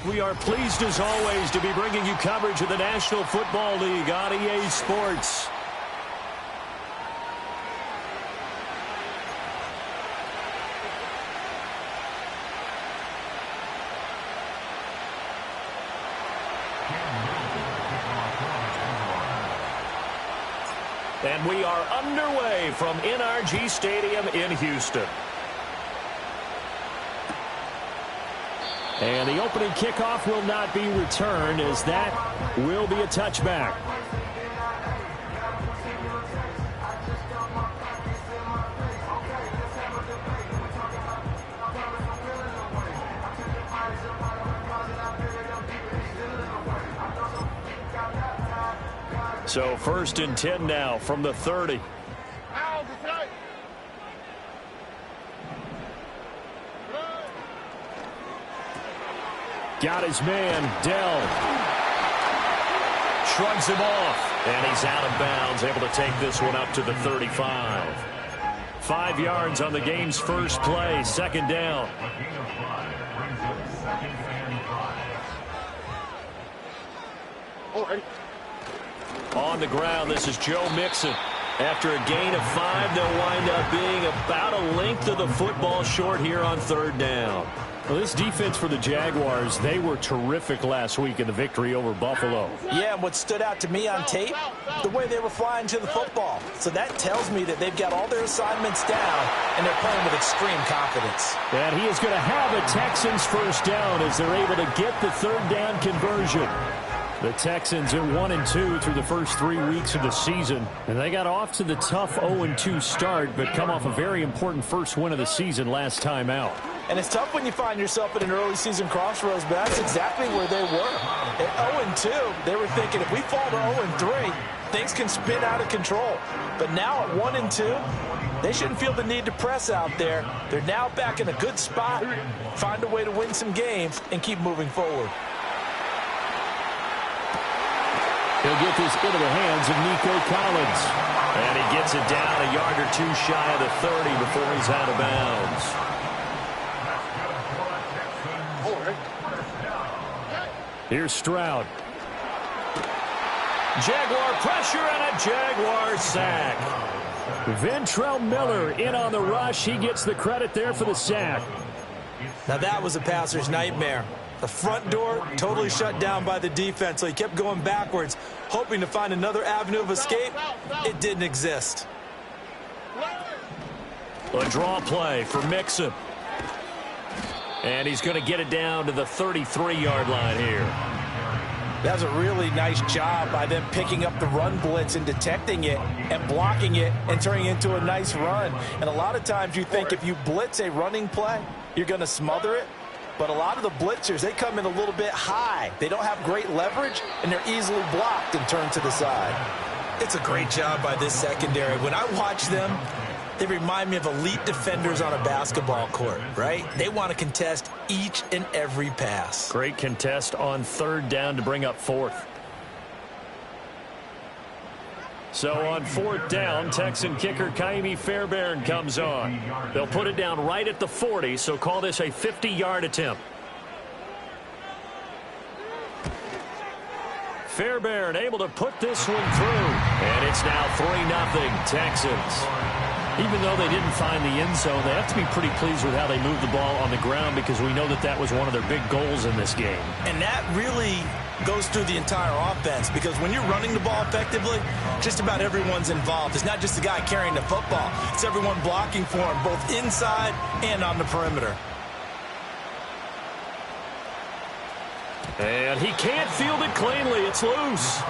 We are pleased as always to be bringing you coverage of the National Football League on EA Sports. And we are underway from NRG Stadium in Houston. And the opening kickoff will not be returned, as that will be a touchback. So 1st and 10 now from the 30. Got his man, Dell. Shrugs him off, and he's out of bounds, able to take this one up to the 35. 5 yards on the game's first play, 2nd down. On the ground, this is Joe Mixon. After a gain of 5, they'll wind up being about a length of the football short here on 3rd down. Well, this defense for the Jaguars, they were terrific last week in the victory over Buffalo. Yeah, and what stood out to me on tape, the way they were flying to the football. So that tells me that they've got all their assignments down, and they're playing with extreme confidence. And he is going to have a Texans first down as they're able to get the 3rd down conversion. The Texans are 1-2 through the first 3 weeks of the season, and they got off to the tough 0-2 start, but come off a very important first win of the season last time out. And it's tough when you find yourself at an early season crossroads, but that's exactly where they were. At 0-2, they were thinking if we fall to 0-3, things can spin out of control. But now at 1-2, they shouldn't feel the need to press out there. They're now back in a good spot, find a way to win some games, and keep moving forward. He'll get this into the hands of Nico Collins. And he gets it down a yard or 2 shy of the 30 before he's out of bounds. Here's Stroud. Jaguar pressure and a Jaguar sack. Ventrell Miller in on the rush. He gets the credit there for the sack. Now that was a passer's nightmare. The front door totally shut down by the defense, so he kept going backwards, hoping to find another avenue of escape. It didn't exist. A draw play for Mixon. And he's going to get it down to the 33-yard line here. That was a really nice job by them picking up the run blitz and detecting it and blocking it and turning it into a nice run. And a lot of times you think if you blitz a running play, you're going to smother it. But a lot of the blitzers, they come in a little bit high. They don't have great leverage, and they're easily blocked and turned to the side. It's a great job by this secondary. When I watch them, they remind me of elite defenders on a basketball court, right? They want to contest each and every pass. Great contest on 3rd down to bring up 4th. So on 4th down, Texan kicker Kaimi Fairbairn comes on. They'll put it down right at the 40, so call this a 50-yard attempt. Fairbairn able to put this one through. And it's now 3-0 Texans. Even though they didn't find the end zone, they have to be pretty pleased with how they moved the ball on the ground, because we know that that was one of their big goals in this game. And that really goes through the entire offense, because when you're running the ball effectively, just about everyone's involved. It's not just the guy carrying the football. It's everyone blocking for him, both inside and on the perimeter. And he can't field it cleanly. It's loose.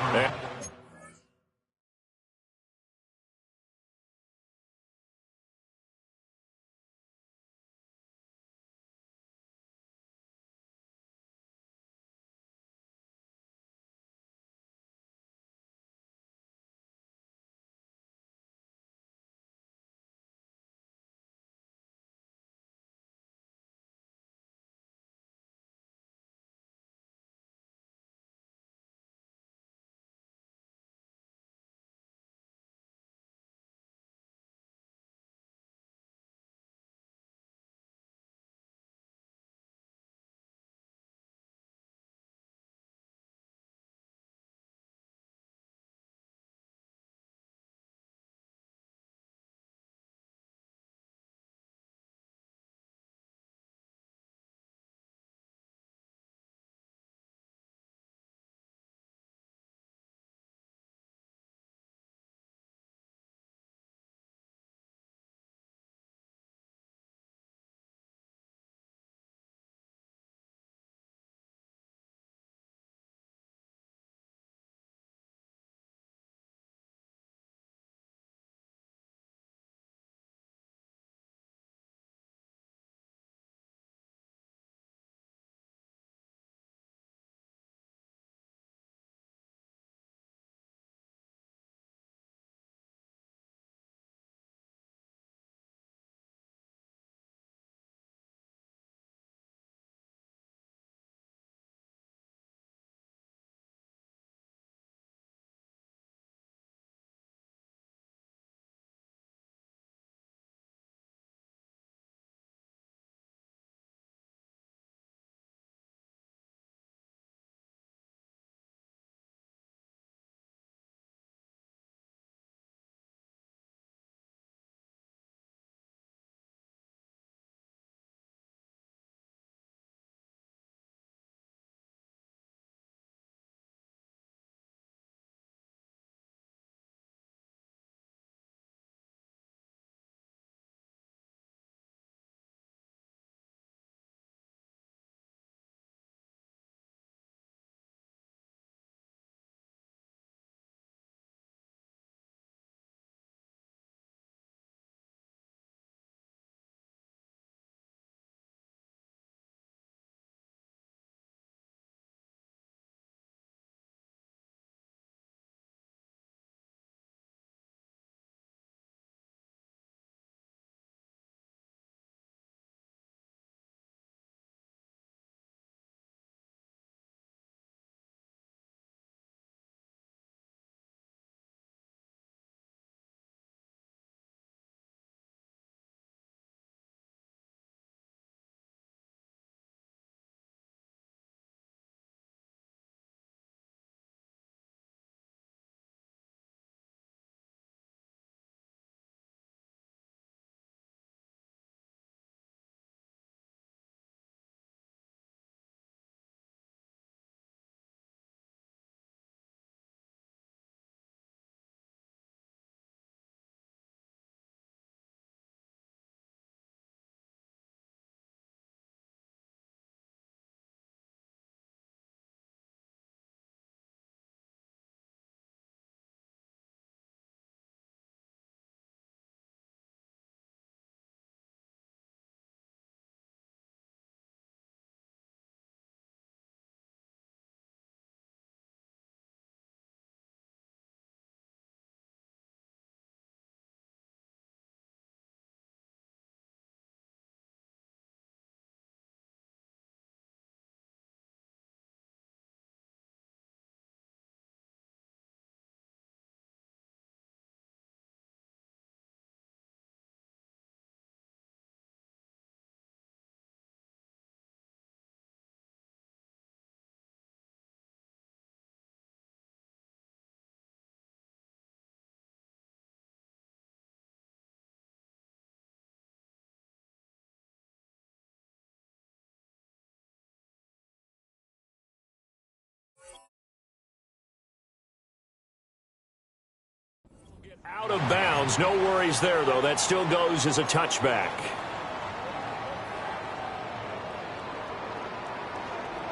Out of bounds. No worries there, though. That still goes as a touchback.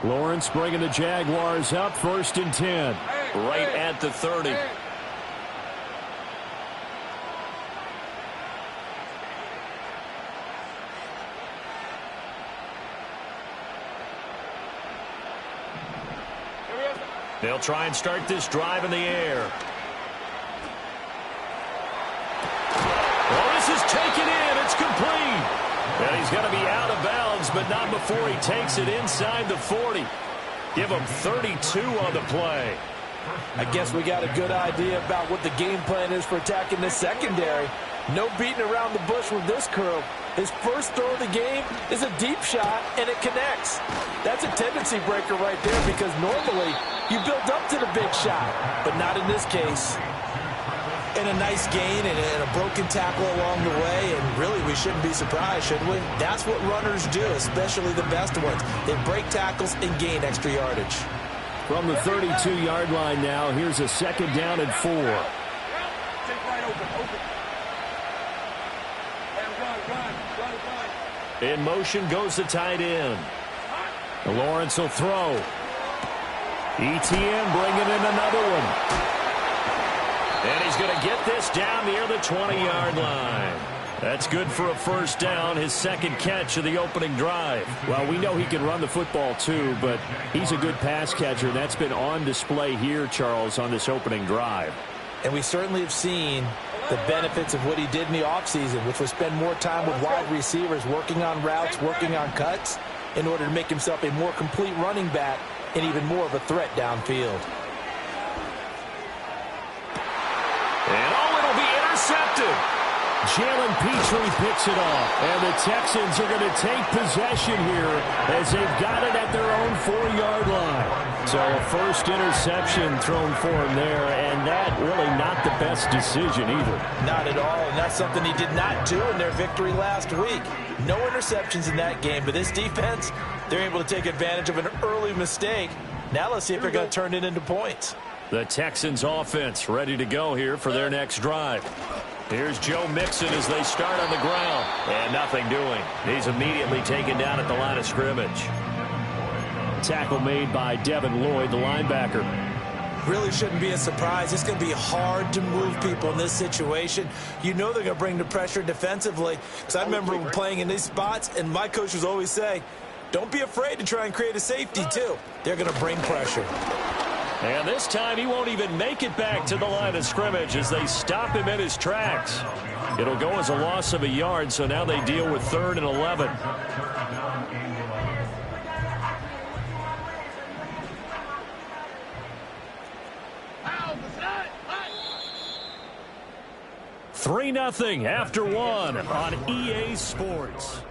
Lawrence bringing the Jaguars up 1st and 10. Right at the 30. They'll try and start this drive in the air. Oh, this is taken in. It's complete. And he's going to be out of bounds, but not before he takes it inside the 40. Give him 32 on the play. I guess we got a good idea about what the game plan is for attacking this secondary. No beating around the bush with this crew. His first throw of the game is a deep shot, and it connects. That's a tendency breaker right there because normally you build up to the big shot, but not in this case. And a nice gain and a broken tackle along the way, and really we shouldn't be surprised, should we? That's what runners do, especially the best ones. They break tackles and gain extra yardage. From the 32-yard line now, here's a 2nd down and 4. In motion goes the tight end. Lawrence will throw. Etienne bringing in another one. And he's going to get this down near the 20-yard line. That's good for a 1st down, his 2nd catch of the opening drive. Well, we know he can run the football too, but he's a good pass catcher. That's been on display here, Charles, on this opening drive. And we certainly have seen the benefits of what he did in the offseason, which was spend more time with wide receivers, working on routes, working on cuts, in order to make himself a more complete running back and even more of a threat downfield. And it'll be intercepted. Jalen Petrie picks it off, and the Texans are going to take possession here as they've got it at their own 4-yard line. So a first interception thrown for him there, and that really not the best decision either. Not at all, and that's something he did not do in their victory last week. No interceptions in that game, but this defense, they're able to take advantage of an early mistake. Now let's see if they're going to turn it into points. The Texans offense ready to go here for their next drive. Here's Joe Mixon as they start on the ground. And nothing doing. He's immediately taken down at the line of scrimmage. Tackle made by Devin Lloyd, the linebacker. Really shouldn't be a surprise. It's going to be hard to move people in this situation. You know they're going to bring the pressure defensively. Because I remember playing in these spots, and my coach was always saying, don't be afraid to try and create a safety, too. They're going to bring pressure. And this time he won't even make it back to the line of scrimmage as they stop him in his tracks. It'll go as a loss of a yard, so now they deal with 3rd and 11. Three 3-0 after 1 on EA Sports.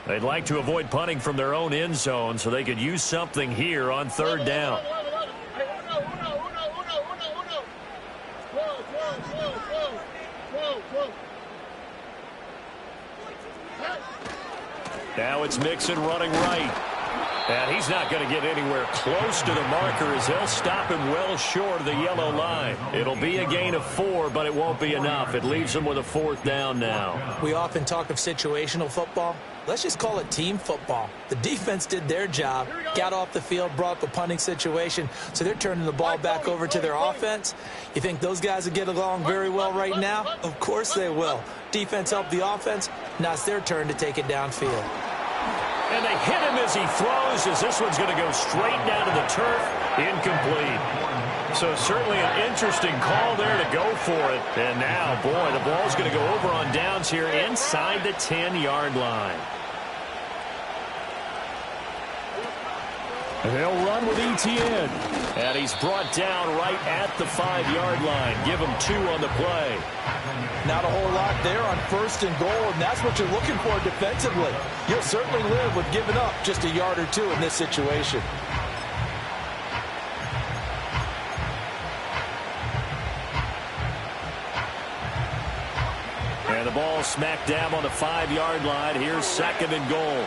They'd like to avoid punting from their own end zone so they could use something here on 3rd down. Now it's Mixon running right. And he's not going to get anywhere close to the marker as they'll stop him well short of the yellow line. It'll be a gain of 4, but it won't be enough. It leaves them with a 4th down now. We often talk of situational football. Let's just call it team football. The defense did their job, got off the field, brought up a punting situation, so they're turning the ball back over to their offense. You think those guys will get along very well right now? Of course they will. Defense helped the offense. Now it's their turn to take it downfield. And they hit him as he throws, as this one's going to go straight down to the turf. Incomplete. So certainly an interesting call there to go for it. And now, boy, the ball's going to go over on downs here inside the 10-yard line. They'll run with Etienne. And he's brought down right at the 5-yard line. Give him 2 on the play. Not a whole lot there on 1st and goal, and that's what you're looking for defensively. You'll certainly live with giving up just a yard or 2 in this situation. And the ball smacked down on the 5-yard line. Here's 2nd and goal.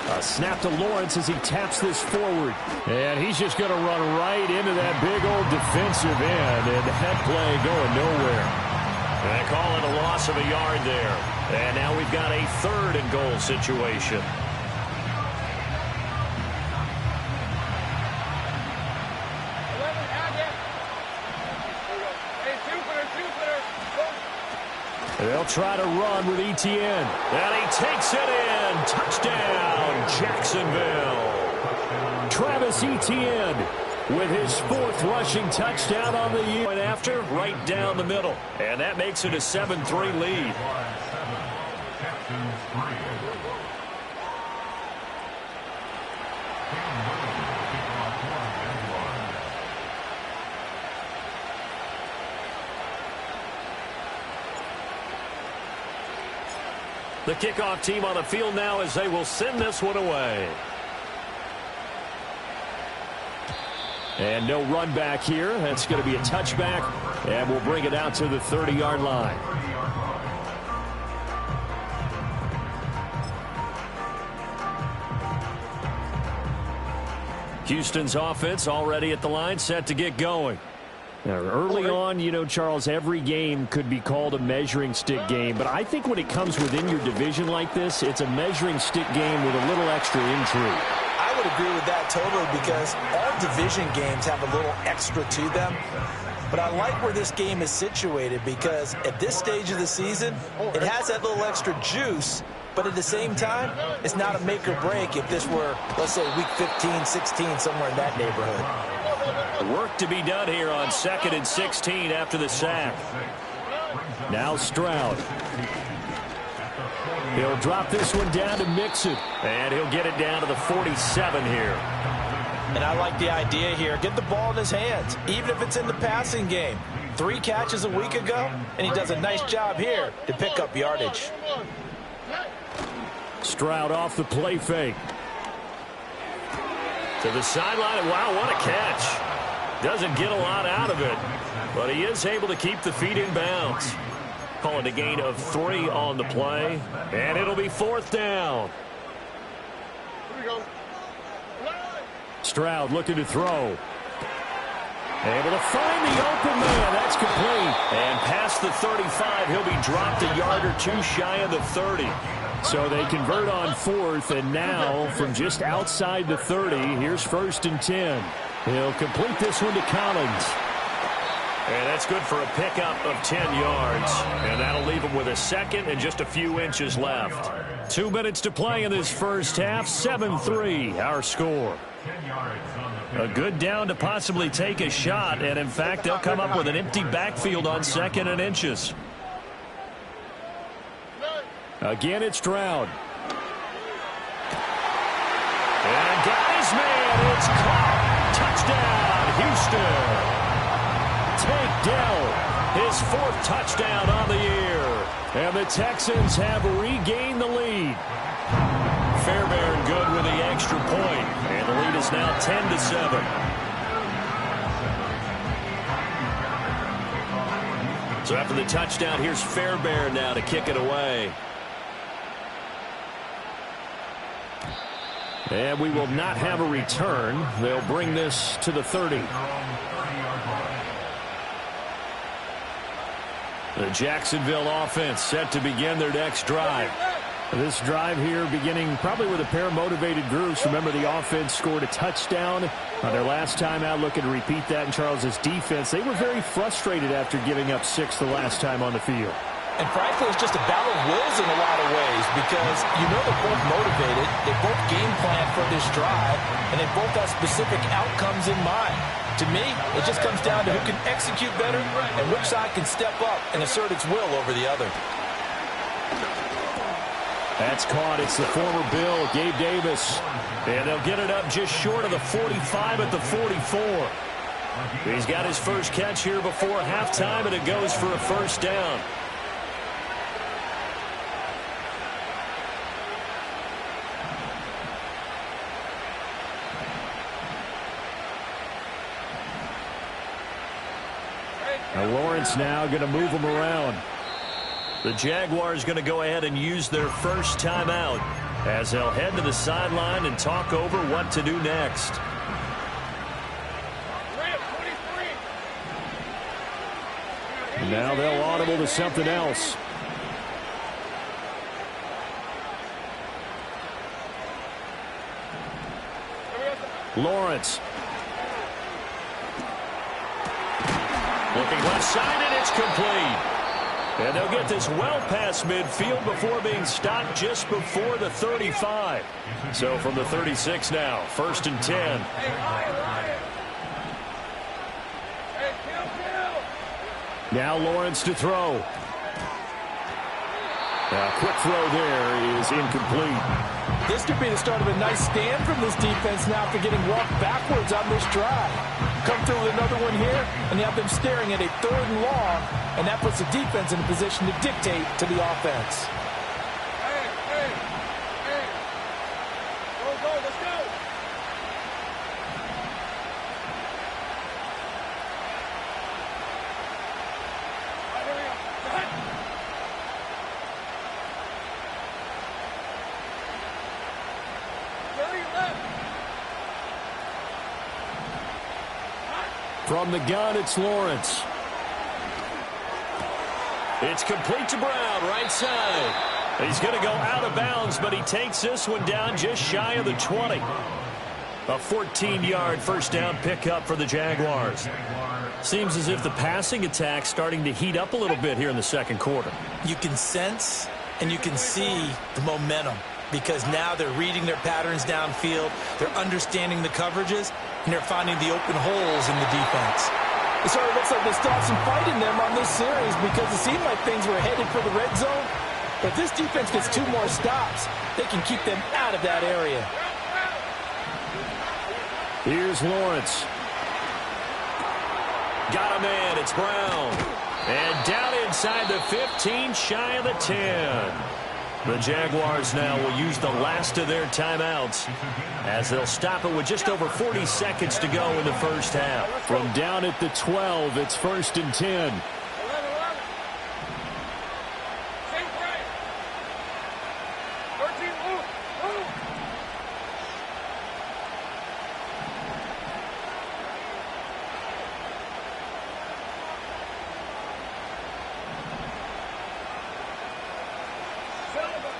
A snap to Lawrence as he taps this forward. And he's just going to run right into that big old defensive end. And that play going nowhere. They call it a loss of a yard there. And now we've got a 3rd and goal situation. They'll try to run with Etienne. And he takes it in. Touchdown, Jacksonville. Travis Etienne with his 4th rushing touchdown on the year. And after, right down the middle. And that makes it a 7-3 lead. The kickoff team on the field now as they will send this one away. And no run back here. That's going to be a touchback. And we'll bring it out to the 30-yard line. Houston's offense already at the line, set to get going. Now, early on, you know, Charles, every game could be called a measuring stick game. But I think when it comes within your division like this, it's a measuring stick game with a little extra intrigue. I would agree with that totally because all division games have a little extra to them. But I like where this game is situated because at this stage of the season, it has that little extra juice. But at the same time, it's not a make or break if this were, let's say, week 15, 16, somewhere in that neighborhood. Work to be done here on 2nd and 16 after the sack. Now Stroud. He'll drop this one down to Mixon. And he'll get it down to the 47 here. And I like the idea here. Get the ball in his hands, even if it's in the passing game. 3 catches a week ago, and he does a nice job here to pick up yardage. Stroud off the play fake. To the sideline. Wow, what a catch. Doesn't get a lot out of it, but he is able to keep the feet in bounds. Call it a gain of 3 on the play, and it'll be 4th down. Stroud looking to throw. Able to find the open man. That's complete. And past the 35, he'll be dropped a yard or 2 shy of the 30. So they convert on 4th, and now from just outside the 30, here's 1st and 10. He'll complete this one to Collins. And that's good for a pickup of 10 yards. And that'll leave him with a 2nd and just a few inches left. 2 minutes to play in this first half. 7-3, our score. A good down to possibly take a shot. And, in fact, they'll come up with an empty backfield on 2nd and inches. Again, it's Stroud. And got his man. It's caught. Touchdown, Houston. Tank Dell, his 4th touchdown on the year. And the Texans have regained the lead. Fairbairn good with the extra point. And the lead is now 10-7. So after the touchdown, here's Fairbairn now to kick it away. And we will not have a return. They'll bring this to the 30. The Jacksonville offense set to begin their next drive. This drive here beginning probably with a pair of motivated groups. Remember, the offense scored a touchdown on their last time out. Looking to repeat that in Charles's defense. They were very frustrated after giving up 6 the last time on the field. And frankly, it's just a battle of wills in a lot of ways because you know they're both motivated. They both game plan for this drive, and they both have specific outcomes in mind. To me, it just comes down to who can execute better and which side can step up and assert its will over the other. That's caught. It's the former Bill, Gabe Davis. And they'll get it up just short of the 45 at the 44. He's got his first catch here before halftime, and it goes for a 1st down. Now Lawrence now going to move him around. The Jaguars going to go ahead and use their first timeout. as they'll head to the sideline and talk over what to do next. Now they'll audible to something else. Lawrence. Looking left side, and it's complete. And they'll get this well past midfield before being stopped just before the 35. So from the 36 now, 1st and 10. Now Lawrence to throw. A quick throw there is incomplete. This could be the start of a nice stand from this defense now after getting walked backwards on this drive. Come through with another one here, and you have them staring at a 3rd and long, and that puts the defense in a position to dictate to the offense. Hey. Go, let's go. From the gun, it's Lawrence. It's complete to Brown, right side. He's going to go out of bounds, but he takes this one down just shy of the 20. A 14-yard first down pickup for the Jaguars. Seems as if the passing attack's starting to heat up a little bit here in the second quarter. You can sense and you can see the momentum because now they're reading their patterns downfield, they're understanding the coverages, and they're finding the open holes in the defense. It sort of looks like they still have some fight in them on this series because it seemed like things were headed for the red zone. But if this defense gets 2 more stops, they can keep them out of that area. Here's Lawrence. Got a man. It's Brown. And down inside the 15, shy of the 10. The Jaguars now will use the last of their timeouts as they'll stop it with just over 40 seconds to go in the first half. From down at the 12, it's 1st and 10.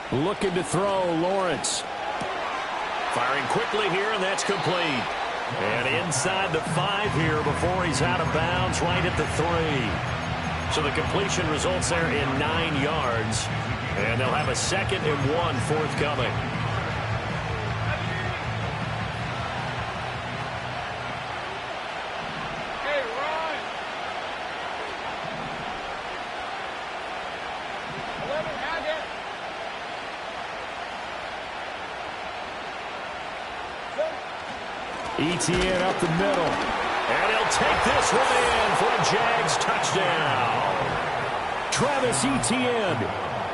Looking to throw, Lawrence. Firing quickly here, and that's complete. And inside the 5 here before he's out of bounds, right at the 3. So the completion results there in 9 yards. And they'll have a 2nd and 1 forthcoming. Etienne up the middle. And he'll take this one in for a Jags touchdown. Travis Etienne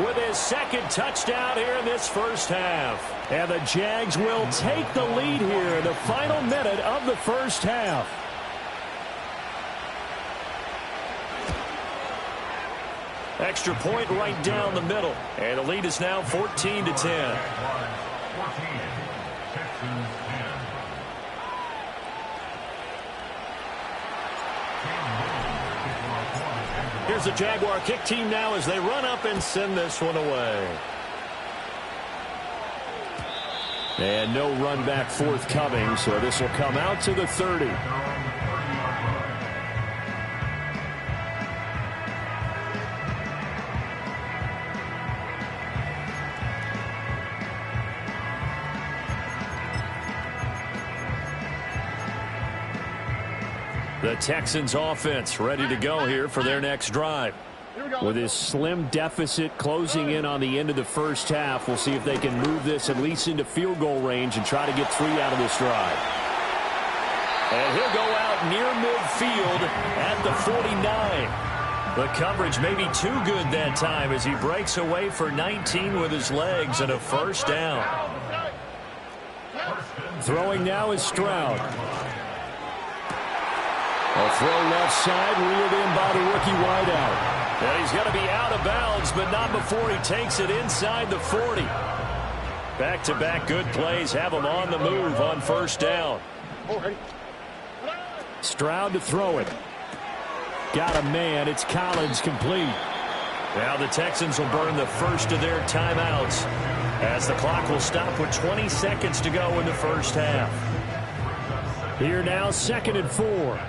with his 2nd touchdown here in this first half. And the Jags will take the lead here in the final minute of the first half. Extra point right down the middle. And the lead is now 14-10. Here's the Jaguar kick team now as they run up and send this one away. And no run back forthcoming, so this will come out to the 30. The Texans offense ready to go here for their next drive. With this slim deficit closing in on the end of the first half, we'll see if they can move this at least into field goal range and try to get 3 out of this drive. And he'll go out near midfield at the 49. The coverage may be too good that time as he breaks away for 19 with his legs and a first down. Throwing now is Stroud. A throw left side, reeled in by the rookie wideout. And he's going to be out of bounds, but not before he takes it inside the 40. Back-to-back good plays have them on the move on first down. Stroud to throw it. Got a man. It's Collins complete. Now the Texans will burn the first of their timeouts as the clock will stop with 20 seconds to go in the first half. Here now, 2nd and 4.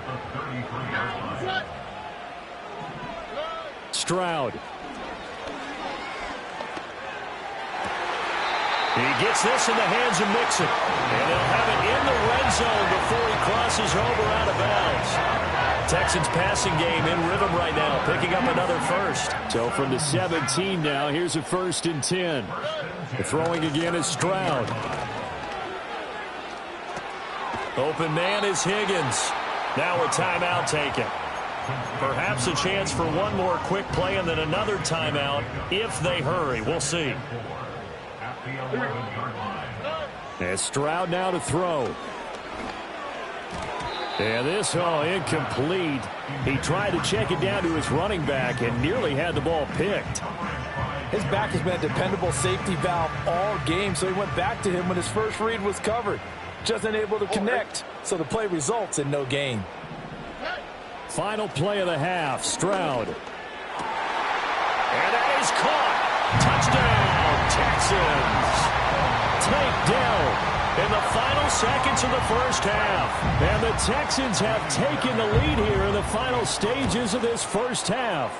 Stroud. He gets this in the hands of Mixon. And they'll have it in the red zone before he crosses over out of bounds. Texans passing game in rhythm right now, picking up another first. So from the 17 now, here's a 1st and 10. The throwing again is Stroud. Open man is Higgins. Now a timeout taken. Perhaps a chance for one more quick play and then another timeout if they hurry. We'll see. And Stroud now to throw. And this, incomplete. He tried to check it down to his running back and nearly had the ball picked. His back has been a dependable safety valve all game, so he went back to him when his first read was covered. Just unable to connect, so the play results in no gain. Final play of the half, Stroud. And that is caught. Touchdown, Texans. Takedown in the final seconds of the first half. And the Texans have taken the lead here in the final stages of this first half.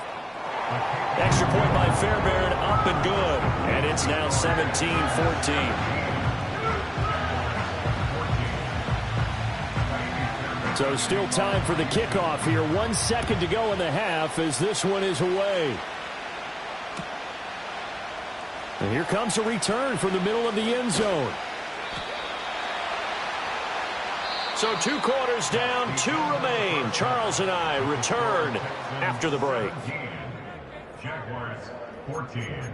Extra point by Fairbairn, up and good. And it's now 17-14. So still time for the kickoff here. 1 second to go in the half as this one is away. And here comes a return from the middle of the end zone. So 2 quarters down, 2 remain. Charles and I return after the break. Jaguars 14.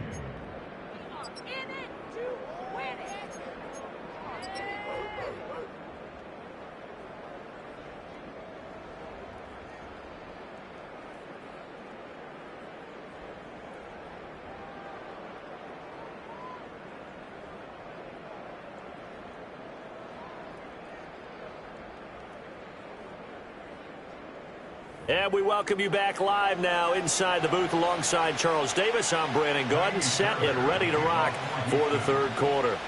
And we welcome you back live now inside the booth alongside Charles Davis. I'm Brandon Gaudin, set and ready to rock for the third quarter.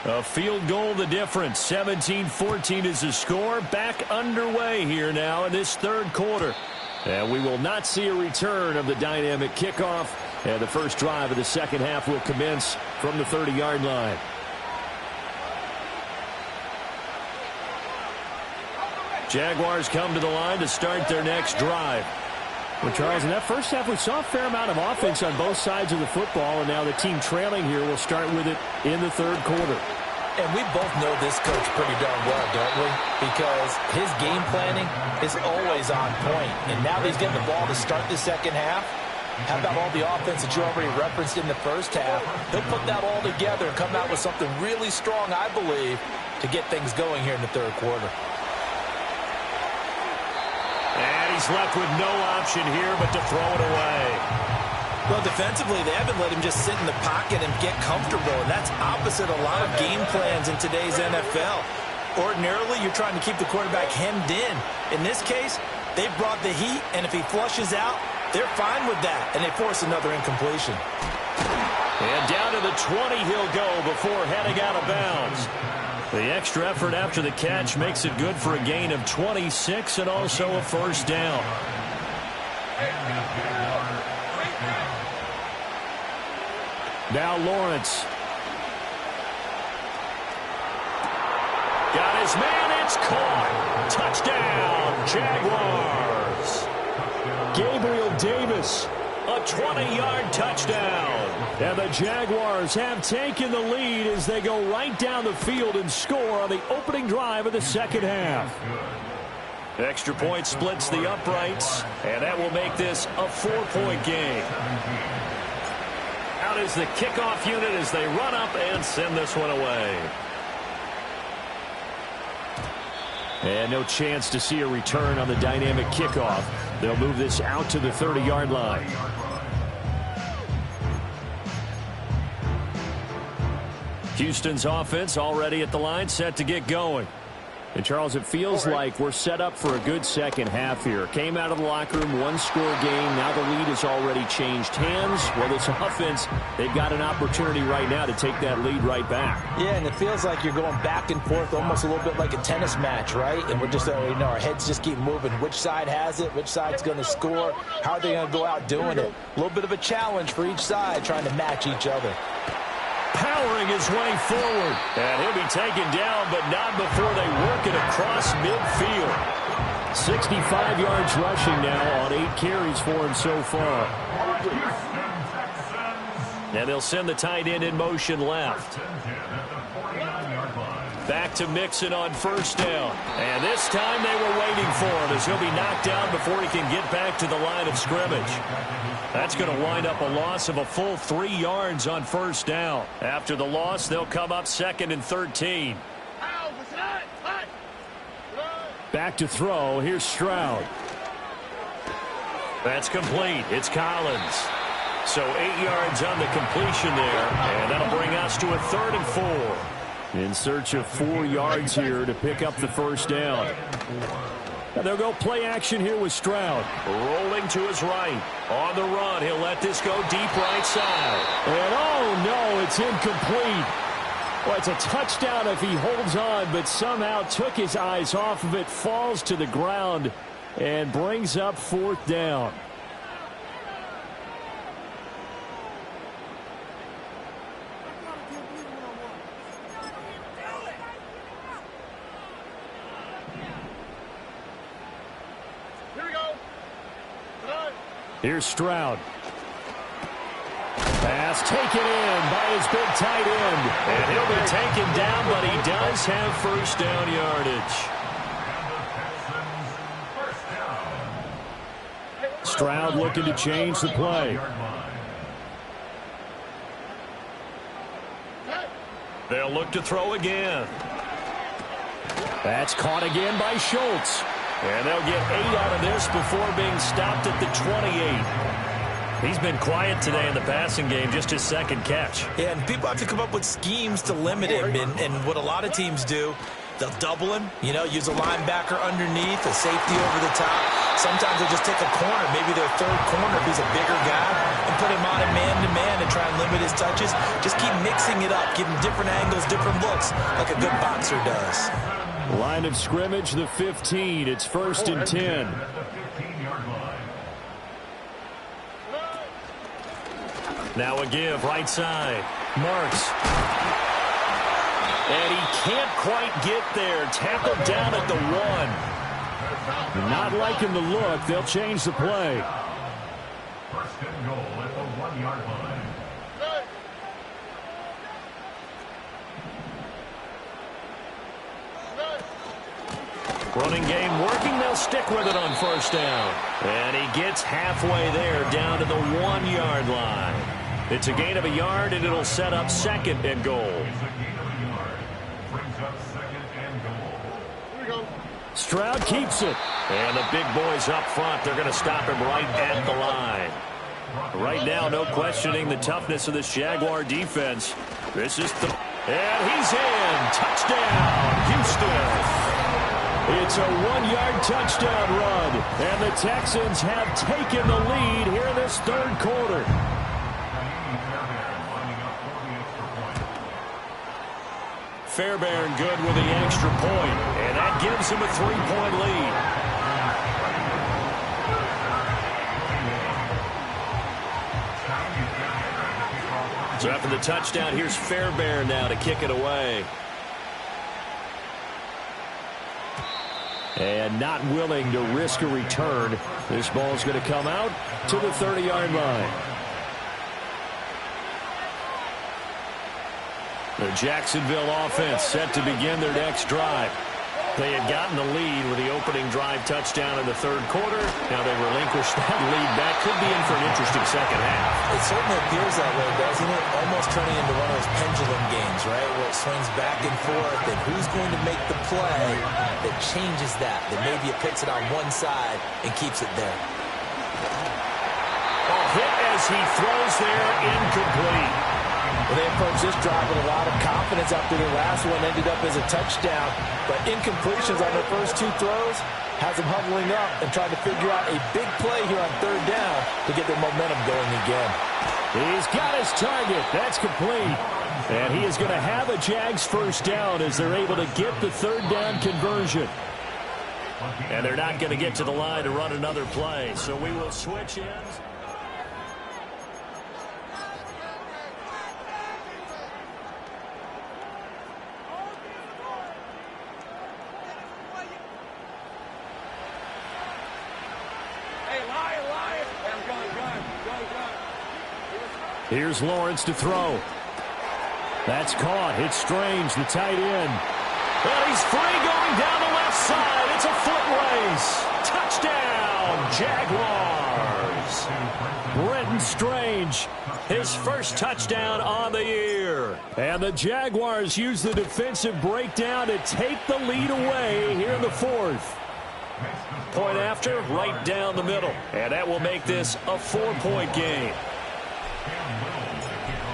A field goal the difference. 17-14 is the score. Back underway here now in this third quarter. And we will not see a return of the dynamic kickoff. And the first drive of the second half will commence from the 30-yard line. Jaguars come to the line to start their next drive. Well, Charles, in that first half, we saw a fair amount of offense on both sides of the football, and now the team trailing here will start with it in the third quarter. And we both know this coach pretty darn well, don't we? Because his game planning is always on point. And now that he's getting the ball to start the second half, how about all the offense that you already referenced in the first half? He'll put that all together and come out with something really strong, I believe, to get things going here in the third quarter. And he's left with no option here but to throw it away. Well, defensively, they haven't let him just sit in the pocket and get comfortable, and that's opposite a lot of game plans in today's NFL. Ordinarily, you're trying to keep the quarterback hemmed in. In this case, they brought the heat, and if he flushes out, they're fine with that, and they force another incompletion. And down to the 20 he'll go before heading out of bounds. The extra effort after the catch makes it good for a gain of 26 and also a first down. Now Lawrence. Got his man, it's caught. Touchdown, Jaguars. Gabriel Davis, a 20-yard touchdown. And the Jaguars have taken the lead as they go right down the field and score on the opening drive of the second half. Extra point splits the uprights, and that will make this a 4-point game. Out is the kickoff unit as they run up and send this one away. And no chance to see a return on the dynamic kickoff. They'll move this out to the 30-yard line. Houston's offense already at the line, set to get going. And, Charles, it feels like we're set up for a good second half here. Came out of the locker room, one-score game. Now the lead has already changed hands. Well, this offense, they've got an opportunity right now to take that lead right back. Yeah, and it feels like you're going back and forth almost a little bit like a tennis match, right? And we're just, our heads just keep moving. Which side has it? Which side's going to score? How are they going to go out doing it? A little bit of a challenge for each side trying to match each other. Powering his way forward. And he'll be taken down, but not before they work it across midfield. 65 yards rushing now on 8 carries for him so far. And they'll send the tight end in motion left. Back to Mixon on first down. And this time they were waiting for him as he'll be knocked down before he can get back to the line of scrimmage. That's going to wind up a loss of a full 3 yards on first down. After the loss, they'll come up 2nd and 13. Back to throw. Here's Stroud. That's complete. It's Collins. So 8 yards on the completion there. And that'll bring us to a 3rd and 4. In search of 4 yards here to pick up the first down. And they'll go play action here with Stroud. Rolling to his right. On the run, he'll let this go deep right side. And oh no, it's incomplete. Well, it's a touchdown if he holds on, but somehow took his eyes off of it, falls to the ground, and brings up 4th down. Here's Stroud. Pass taken in by his big tight end. And he'll be taken down, but he does have first down yardage. Stroud looking to change the play. They'll look to throw again. That's caught again by Schultz. And they'll get 8 out of this before being stopped at the 28. He's been quiet today in the passing game, just his 2nd catch. Yeah, and people have to come up with schemes to limit him. And what a lot of teams do, they'll double him, use a linebacker underneath, a safety over the top. Sometimes they'll just take a corner, maybe their 3rd corner if he's a bigger guy, and put him on a man-to-man and try and limit his touches. Just keep mixing it up, give him different angles, different looks, like a good boxer does. Line of scrimmage, the 15. It's 1st and 10. Now a give, right side. Marks. And he can't quite get there. Tackled down at the 1. Not liking the look. They'll change the play. 1st and goal at the 1-yard line. Running game working. They'll stick with it on first down. And he gets halfway there down to the 1-yard line. It's a gain of a yard, and it'll set up 2nd and goal. Stroud keeps it. And the big boys up front, they're going to stop him right at the line. Right now, no questioning the toughness of this Jaguar defense. This is and he's in. Touchdown, Houston. It's a 1-yard touchdown run, and the Texans have taken the lead here in this 3rd quarter. Fairbairn good with the extra point, and that gives him a 3-point lead. So after the touchdown, here's Fairbairn now to kick it away. And not willing to risk a return. This ball's going to come out to the 30-yard line. The Jacksonville offense set to begin their next drive. They had gotten the lead with the opening drive touchdown in the 3rd quarter. Now they relinquished that lead. That could be in for an interesting second half. It certainly appears that way, doesn't it? Almost turning into one of those pendulum games, right? Where it swings back and forth, and who's going to make the play that changes that? That maybe it picks it on one side and keeps it there. A hit as he throws there, incomplete. Well, they approached this drive with a lot of confidence after their last one ended up as a touchdown. But incompletions on their first two throws has them huddling up and trying to figure out a big play here on third down to get their momentum going again. He's got his target. That's complete. And he is going to have a Jags first down as they're able to get the third down conversion. And they're not going to get to the line to run another play. So we will switch ends. Here's Lawrence to throw. That's caught. It's Strange, the tight end. And he's free going down the left side. It's a foot race. Touchdown, Jaguars. Brenton Strange, his first touchdown on the year. And the Jaguars use the defensive breakdown to take the lead away here in the fourth. Point after, right down the middle. And that will make this a 4-point game.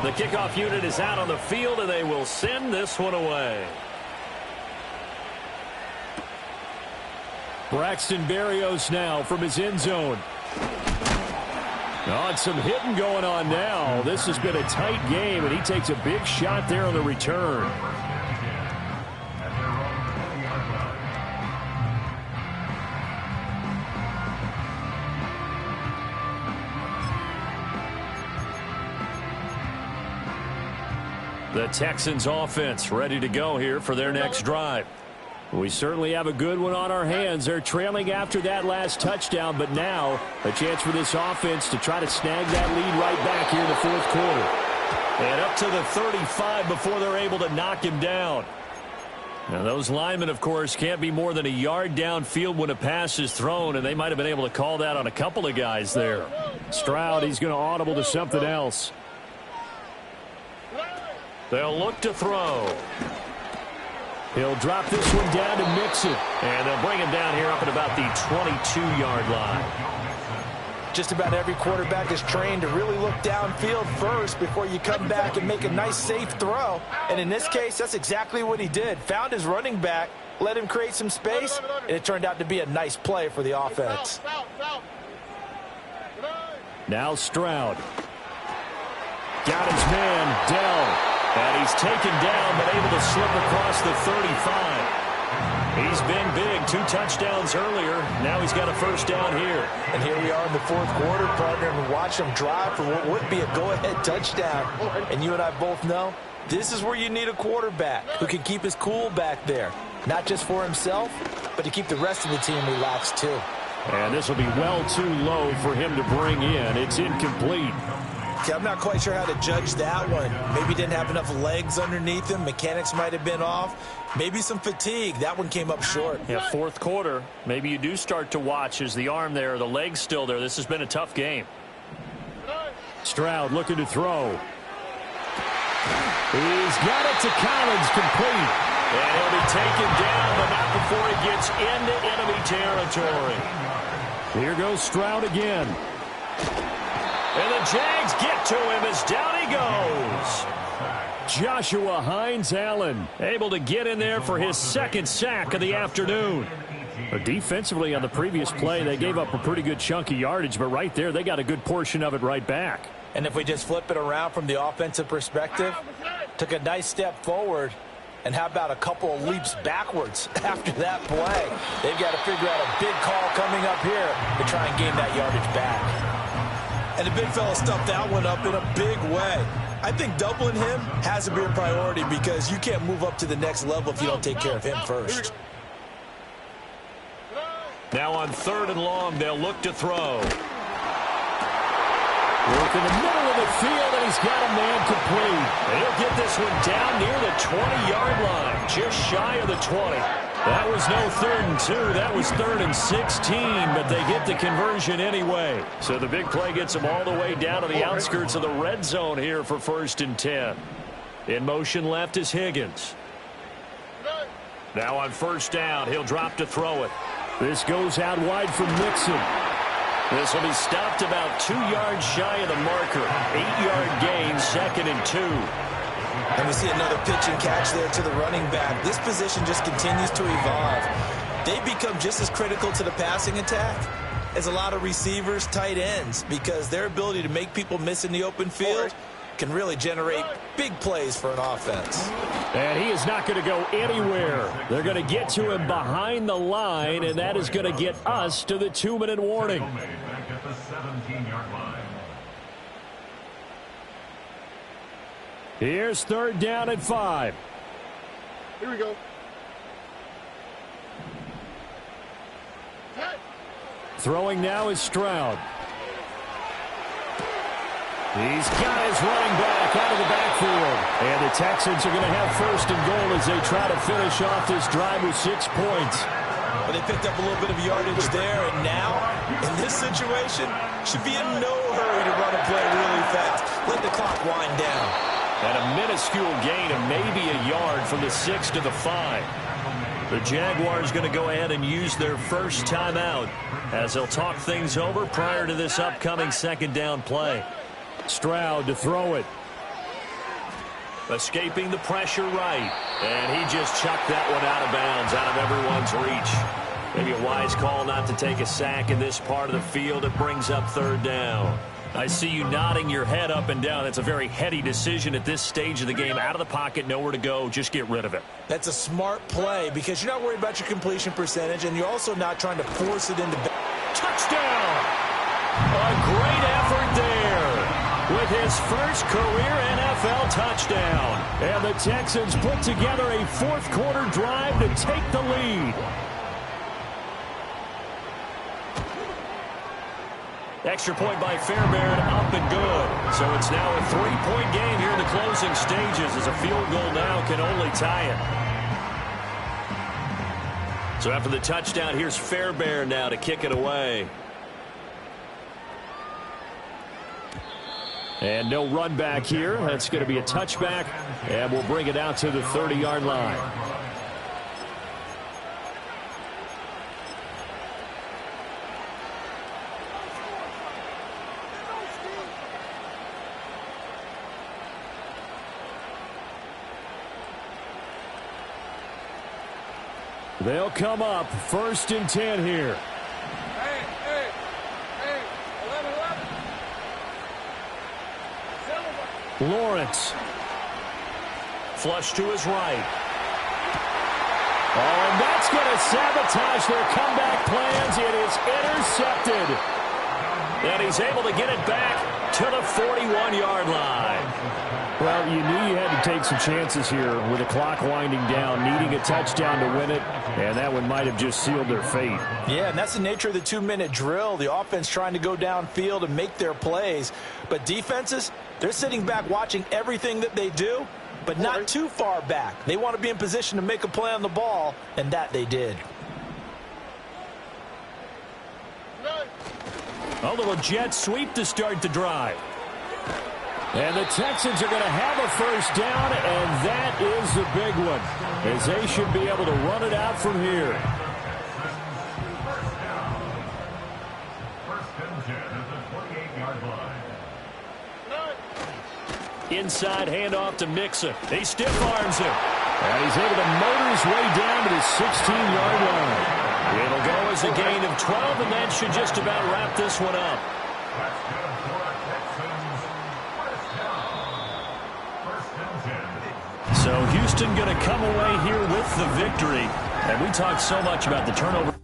The kickoff unit is out on the field, and they will send this one away. Braxton Berrios now from his end zone. Oh, and some hitting going on now. This has been a tight game, and he takes a big shot there on the return. The Texans offense ready to go here for their next drive. We certainly have a good one on our hands. They're trailing after that last touchdown, but now a chance for this offense to try to snag that lead right back here in the fourth quarter. And up to the 35 before they're able to knock him down. Now those linemen, of course, can't be more than a yard downfield when a pass is thrown, and they might have been able to call that on a couple of guys there. Stroud, he's going to audible to something else. They'll look to throw. He'll drop this one down to Mixon. And they'll bring him down here up at about the 22-yard line. Just about every quarterback is trained to really look downfield first before you come back and make a nice, safe throw. And in this case, that's exactly what he did. Found his running back, let him create some space, and it turned out to be a nice play for the offense. Now Stroud. Got his man, Dell. And he's taken down, but able to slip across the 35. He's been big. 2 touchdowns earlier. Now he's got a first down here. And here we are in the fourth quarter, partner, and watch him drive for what would be a go-ahead touchdown. And you and I both know this is where you need a quarterback who can keep his cool back there. Not just for himself, but to keep the rest of the team relaxed too. And this will be well too low for him to bring in. It's incomplete. Okay, I'm not quite sure how to judge that one. Maybe didn't have enough legs underneath him. Mechanics might have been off. Maybe some fatigue. That one came up short. Yeah, fourth quarter. Maybe you do start to watch as the arm there, the leg's still there. This has been a tough game. Stroud looking to throw. He's got it to Collins, complete. And he'll be taken down, but not before he gets into enemy territory. Here goes Stroud again. And the Jags get to him as down he goes. Joshua Hines-Allen able to get in there for his second sack of the afternoon. Defensively on the previous play, they gave up a pretty good chunk of yardage, but right there, they got a good portion of it right back. And if we just flip it around from the offensive perspective, took a nice step forward, and how about a couple of leaps backwards after that play? They've got to figure out a big call coming up here to try and gain that yardage back. And the big fella stuffed that one up in a big way. I think doubling him has to be a priority because you can't move up to the next level if you don't take care of him first. Now on 3rd and long, they'll look to throw. Work in the middle of the field, and he's got a man complete. And he'll get this one down near the 20-yard line, just shy of the 20. That was no 3rd and 2. That was 3rd and 16, but they get the conversion anyway. So the big play gets them all the way down to the outskirts of the red zone here for 1st and 10. In motion left is Higgins. Now on 1st down, he'll drop to throw it. This goes out wide for Mixon. This will be stopped about 2 yards shy of the marker. 8-yard gain, 2nd and 2. And we see another pitch and catch there to the running back. This position just continues to evolve. They become just as critical to the passing attack as a lot of receivers, tight ends, because their ability to make people miss in the open field can really generate big plays for an offense. And he is not going to go anywhere. They're going to get to him behind the line, and that is going to get us to the 2-minute warning. Back at the 17-yard line. Here's 3rd down and 5. Here we go. Throwing now is Stroud. He's got his running back out of the backfield. And the Texans are going to have 1st and goal as they try to finish off this drive with 6 points. But they picked up a little bit of yardage there, and now, in this situation, should be in no hurry to run a play really fast. Let the clock wind down. And a minuscule gain of maybe a yard from the 6 to the 5. The Jaguars going to go ahead and use their first timeout as they'll talk things over prior to this upcoming 2nd down play. Stroud to throw it. Escaping the pressure right. And he just chucked that one out of bounds, out of everyone's reach. Maybe a wise call not to take a sack in this part of the field. It brings up 3rd down. I see you nodding your head up and down. That's a very heady decision at this stage of the game. Out of the pocket, nowhere to go. Just get rid of it. That's a smart play because you're not worried about your completion percentage, and you're also not trying to force it into... Touchdown! A great effort there with his first career NFL touchdown. And the Texans put together a 4th quarter drive to take the lead. Extra point by Fairbairn, up and good. So it's now a 3-point game here in the closing stages as a field goal now can only tie it. So after the touchdown, here's Fairbairn now to kick it away. And no run back here. That's going to be a touchback, and we'll bring it out to the 30-yard line. They'll come up 1st and 10 here. Hey, 11. Lawrence. Flush to his right. Oh, and that's going to sabotage their comeback plans. It is intercepted. And he's able to get it back to the 41-yard line. Well, you knew you had to take some chances here with the clock winding down, needing a touchdown to win it, and that one might have just sealed their fate. Yeah, and that's the nature of the 2-minute drill. The offense trying to go downfield and make their plays. But defenses, they're sitting back watching everything that they do, but not too far back. They want to be in position to make a play on the ball, and that they did. A little jet sweep to start the drive. And the Texans are going to have a 1st down, and that is the big one, as they should be able to run it out from here. First and 10 at the 28-yard line. Inside handoff to Mixon. He stiff arms him. And he's able to motor his way down to the 16-yard line. It'll go as a gain of 12, and that should just about wrap this one up. That's good for the Texans. First down. First and 10. So Houston going to come away here with the victory. And we talked so much about the turnover.